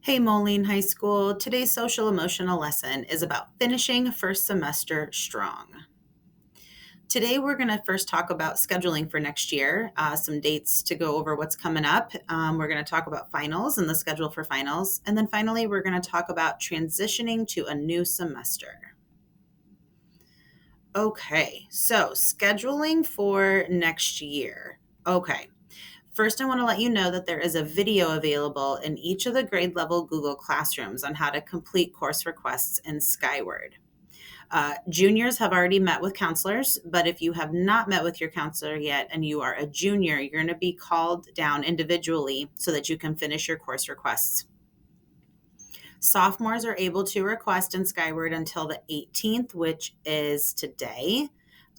Hey, Moline High School. Today's social emotional lesson is about finishing first semester strong. Today, we're going to first talk about scheduling for next year, some dates to go over what's coming up. We're going to talk about finals and the schedule for finals. And then finally, we're going to talk about transitioning to a new semester. Okay, so scheduling for next year. Okay. First, I want to let you know that there is a video available in each of the grade level Google Classrooms on how to complete course requests in Skyward. Juniors have already met with counselors, but if you have not met with your counselor yet and you are a junior, you're going to be called down individually so that you can finish your course requests. Sophomores are able to request in Skyward until the 18th, which is today,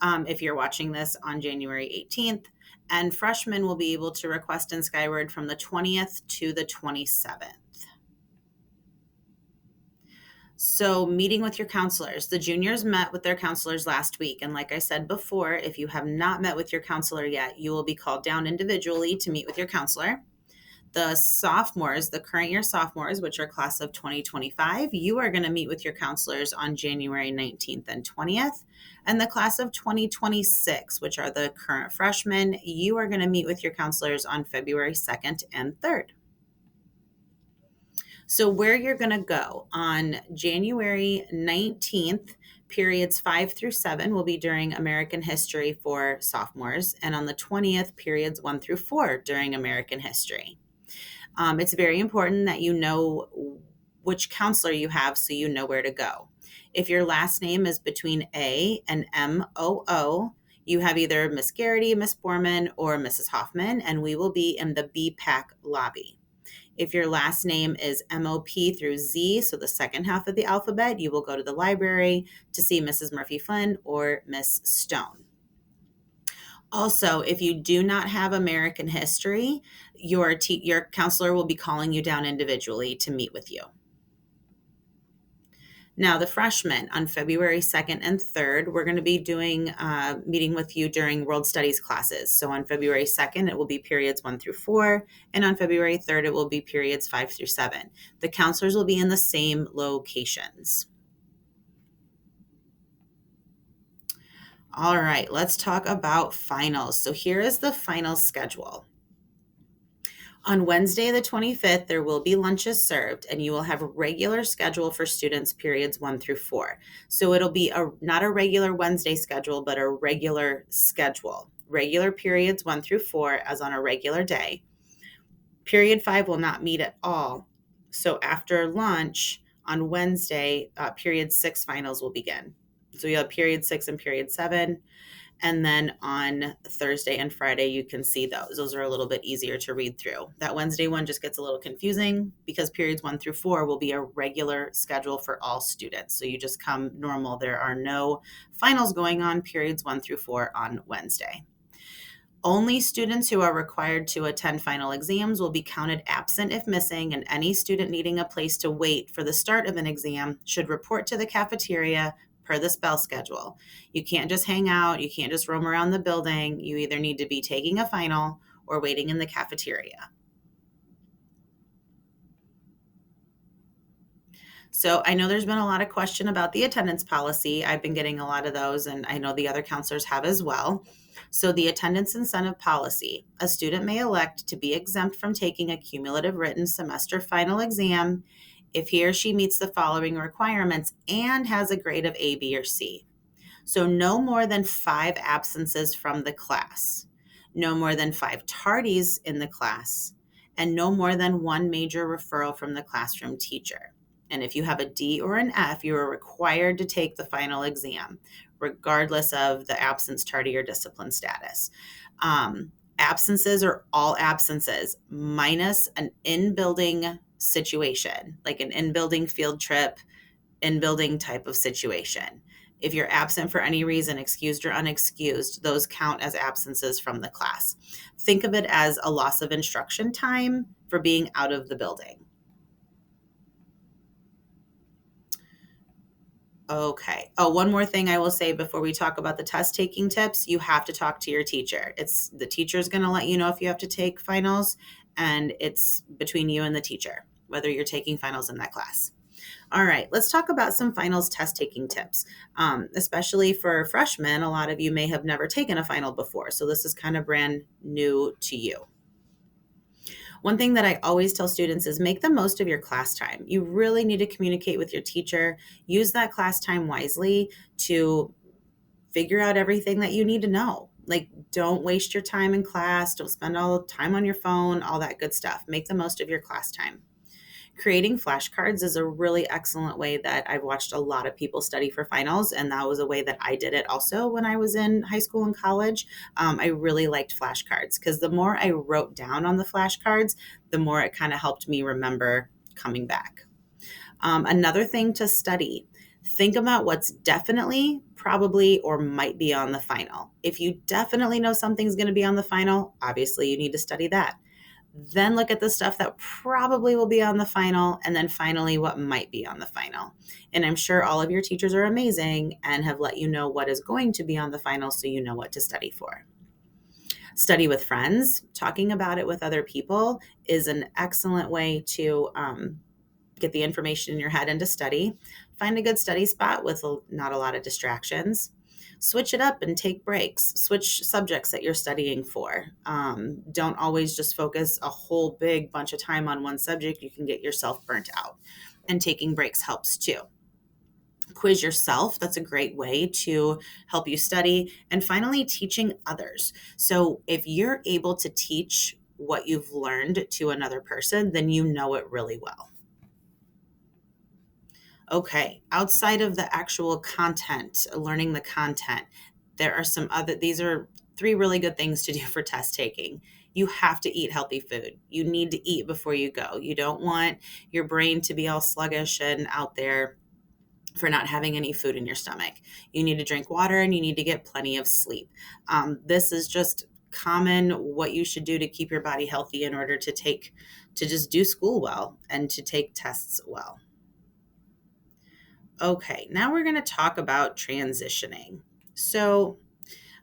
if you're watching this on January 18th. And freshmen will be able to request in Skyward from the 20th to the 27th. So, meeting with your counselors. The juniors met with their counselors last week. And like I said before, if you have not met with your counselor yet, you will be called down individually to meet with your counselor. The sophomores, the current year sophomores, which are class of 2025, you are going to meet with your counselors on January 19th and 20th. And the class of 2026, which are the current freshmen, you are going to meet with your counselors on February 2nd and 3rd. So, where you're going to go on January 19th, periods 5 through 7 will be during American history for sophomores. And on the 20th, periods 1 through 4 during American history. It's very important that you know which counselor you have so you know where to go. If your last name is between A and MOO, you have either Miss Garrity, Miss Borman, or Mrs. Hoffman, and we will be in the BPAC lobby. If your last name is MOP through Z, so the second half of the alphabet, you will go to the library to see Mrs. Murphy Flynn or Miss Stone. Also, if you do not have American history, your counselor will be calling you down individually to meet with you. Now, the freshmen on February 2nd and 3rd, we're going to be doing meeting with you during World Studies classes. So on February 2nd, it will be periods 1 through 4, and on February 3rd, it will be periods 5 through 7. The counselors will be in the same locations. All right, let's talk about finals. So here is the final schedule. On Wednesday, the 25th, there will be lunches served, and you will have a regular schedule for students periods 1 through 4. So it'll be not a regular Wednesday schedule, but a regular schedule. Regular periods 1 through 4 as on a regular day. Period 5 will not meet at all. So after lunch on Wednesday, period 6 finals will begin. So you have period 6 and period 7. And then on Thursday and Friday, you can see those. Those are a little bit easier to read through. That Wednesday one just gets a little confusing because periods 1 through 4 will be a regular schedule for all students. So you just come normal. There are no finals going on periods 1 through 4 on Wednesday. Only students who are required to attend final exams will be counted absent if missing, and any student needing a place to wait for the start of an exam should report to the cafeteria per the spell schedule. You can't just hang out. You can't just roam around the building. You either need to be taking a final or waiting in the cafeteria. So I know there's been a lot of question about the attendance policy. I've been getting a lot of those, and I know the other counselors have as well. So the attendance incentive policy, a student may elect to be exempt from taking a cumulative written semester final exam if he or she meets the following requirements and has a grade of A, B, or C. So no more than 5 absences from the class, no more than 5 tardies in the class, and no more than 1 major referral from the classroom teacher. And if you have a D or an F, you are required to take the final exam, regardless of the absence, tardy, or discipline status. Absences are all absences, minus an in-building situation, like an in-building field trip, in-building type of situation. If you're absent for any reason, excused or unexcused, those count as absences from the class. Think of it as a loss of instruction time for being out of the building. Okay. Oh, one more thing I will say before we talk about the test taking tips, you have to talk to your teacher. It's the teacher's going to let you know if you have to take finals, and it's between you and the teacher. whether you're taking finals in that class. All right, let's talk about some finals test taking tips. Especially for freshmen, a lot of you may have never taken a final before, so this is kind of brand new to you. One thing that I always tell students is make the most of your class time. You really need to communicate with your teacher. Use that class time wisely to figure out everything that you need to know. Like, don't waste your time in class. Don't spend all the time on your phone, all that good stuff. Make the most of your class time. Creating flashcards is a really excellent way that I've watched a lot of people study for finals. And that was a way that I did it also when I was in high school and college. I really liked flashcards because the more I wrote down on the flashcards, the more it kind of helped me remember coming back. Another thing to study, think about what's definitely, probably, or might be on the final. If you definitely know something's going to be on the final, obviously you need to study that. Then look at the stuff that probably will be on the final, and then finally what might be on the final. And I'm sure all of your teachers are amazing and have let you know what is going to be on the final so you know what to study for. Study with friends. Talking about it with other people is an excellent way to get the information in your head and to study. Find a good study spot with not a lot of distractions. Switch it up and take breaks. Switch subjects that you're studying for. Don't always just focus a whole big bunch of time on one subject. You can get yourself burnt out. And taking breaks helps too. Quiz yourself. That's a great way to help you study. And finally, teaching others. So if you're able to teach what you've learned to another person, then you know it really well. Okay, outside of the actual content, learning the content, there are these are 3 really good things to do for test taking. You have to eat healthy food. You need to eat before you go. You don't want your brain to be all sluggish and out there for not having any food in your stomach. You need to drink water and you need to get plenty of sleep. This is just common what you should do to keep your body healthy in order to just do school well and to take tests well. Okay, now we're going to talk about transitioning. So,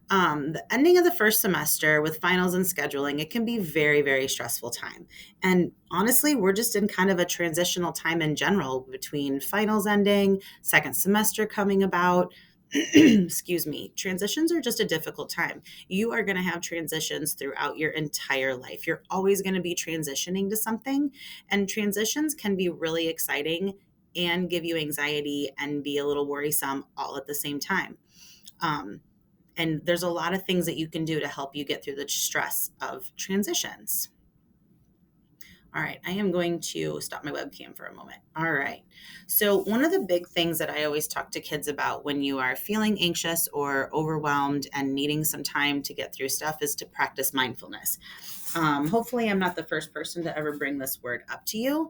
the ending of the first semester with finals and scheduling, it can be very, very stressful time. And honestly, we're just in kind of a transitional time in general between finals ending, second semester coming about. Excuse me. Transitions are just a difficult time. You are going to have transitions throughout your entire life. You're always going to be transitioning to something, and transitions can be really exciting and give you anxiety and be a little worrisome all at the same time. And there's a lot of things that you can do to help you get through the stress of transitions. All right, I am going to stop my webcam for a moment. All right. So, one of the big things that I always talk to kids about when you are feeling anxious or overwhelmed and needing some time to get through stuff is to practice mindfulness. Hopefully, I'm not the first person to ever bring this word up to you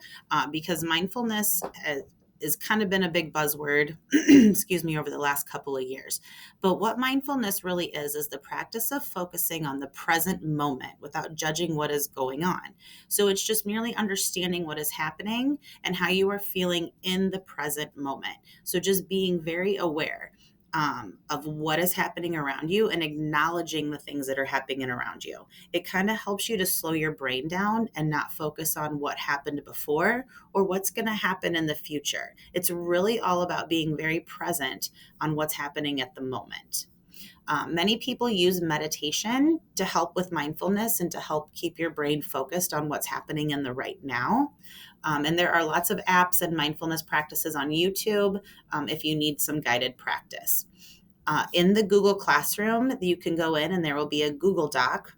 because mindfulness has kind of been a big buzzword, excuse me, over the last couple of years. But what mindfulness really is the practice of focusing on the present moment without judging what is going on. So it's just merely understanding what is happening and how you are feeling in the present moment. So just being very aware of what is happening around you and acknowledging the things that are happening around you. It kind of helps you to slow your brain down and not focus on what happened before or what's going to happen in the future. It's really all about being very present on what's happening at the moment. Many people use meditation to help with mindfulness and to help keep your brain focused on what's happening in the right now. And there are lots of apps and mindfulness practices on YouTube if you need some guided practice. In the Google Classroom, you can go in and there will be a Google Doc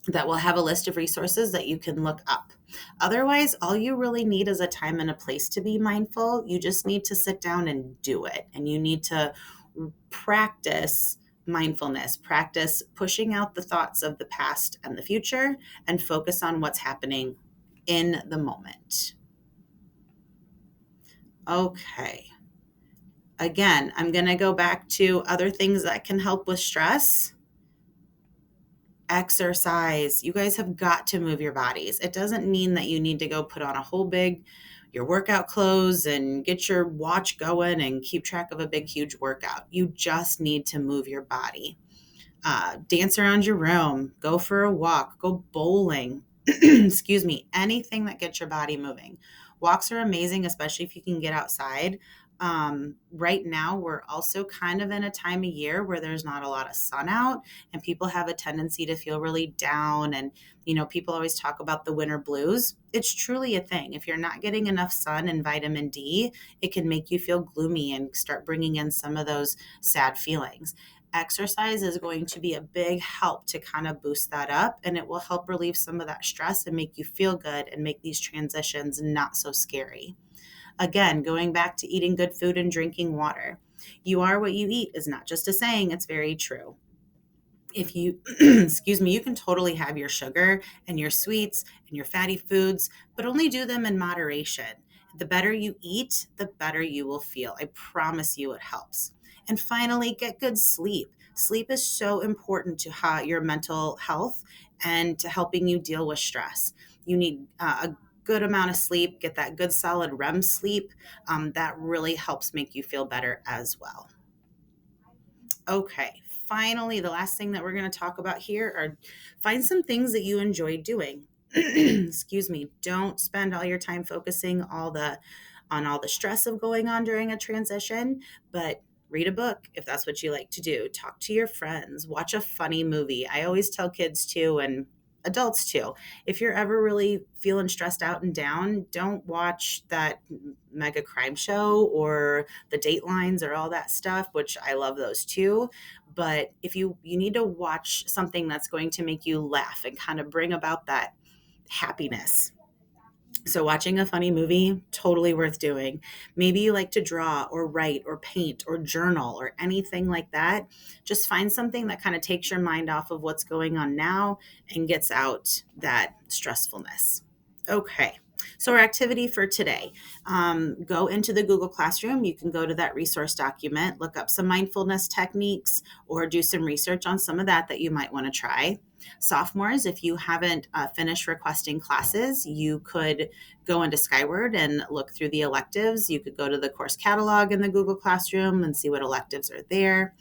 that will have a list of resources that you can look up. Otherwise, all you really need is a time and a place to be mindful. You just need to sit down and do it. And you need to practice mindfulness, practice pushing out the thoughts of the past and the future, and focus on what's happening in the moment. Okay. Again, I'm going to go back to other things that can help with stress. Exercise. You guys have got to move your bodies. It doesn't mean that you need to go put on a whole big your workout clothes and get your watch going and keep track of a big, huge workout. You just need to move your body. Dance around your room, go for a walk, go bowling, Excuse me, anything that gets your body moving. Walks are amazing, especially if you can get outside. Right now, we're also kind of in a time of year where there's not a lot of sun out, and people have a tendency to feel really down. And, people always talk about the winter blues. It's truly a thing. If you're not getting enough sun and vitamin D, it can make you feel gloomy and start bringing in some of those sad feelings. Exercise is going to be a big help to kind of boost that up, and it will help relieve some of that stress and make you feel good and make these transitions not so scary. Again, going back to eating good food and drinking water. You are what you eat is not just a saying, it's very true. If you excuse me, you can totally have your sugar and your sweets and your fatty foods, but only do them in moderation. The better you eat, the better you will feel. I promise you it helps. And finally, get good sleep. Sleep is so important to your mental health and to helping you deal with stress. You need a good amount of sleep, get that good solid REM sleep. That really helps make you feel better as well. Okay, finally, the last thing that we're going to talk about here are find some things that you enjoy doing. Excuse me. Don't spend all your time focusing on all the stress of going on during a transition, but read a book if that's what you like to do. Talk to your friends, watch a funny movie. I always tell kids too, and adults too, if you're ever really feeling stressed out and down, don't watch that mega crime show or the Datelines or all that stuff, which I love those too. But if you need to watch something that's going to make you laugh and kind of bring about that happiness. So watching a funny movie, totally worth doing. Maybe you like to draw or write or paint or journal or anything like that. Just find something that kind of takes your mind off of what's going on now and gets out that stressfulness. Okay. So our activity for today, go into the Google Classroom. You can go to that resource document, look up some mindfulness techniques, or do some research on some of that you might want to try. Sophomores, if you haven't finished requesting classes, you could go into Skyward and look through the electives. You could go to the course catalog in the Google Classroom and see what electives are there.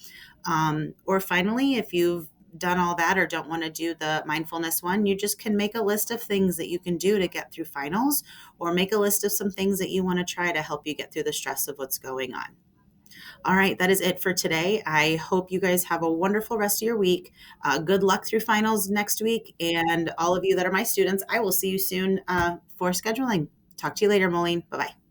Or finally, if you've done all that or don't want to do the mindfulness one, you just can make a list of things that you can do to get through finals, or make a list of some things that you want to try to help you get through the stress of what's going on. All right, that is it for today. I hope you guys have a wonderful rest of your week. Good luck through finals next week. And all of you that are my students, I will see you soon for scheduling. Talk to you later, Moline. Bye bye.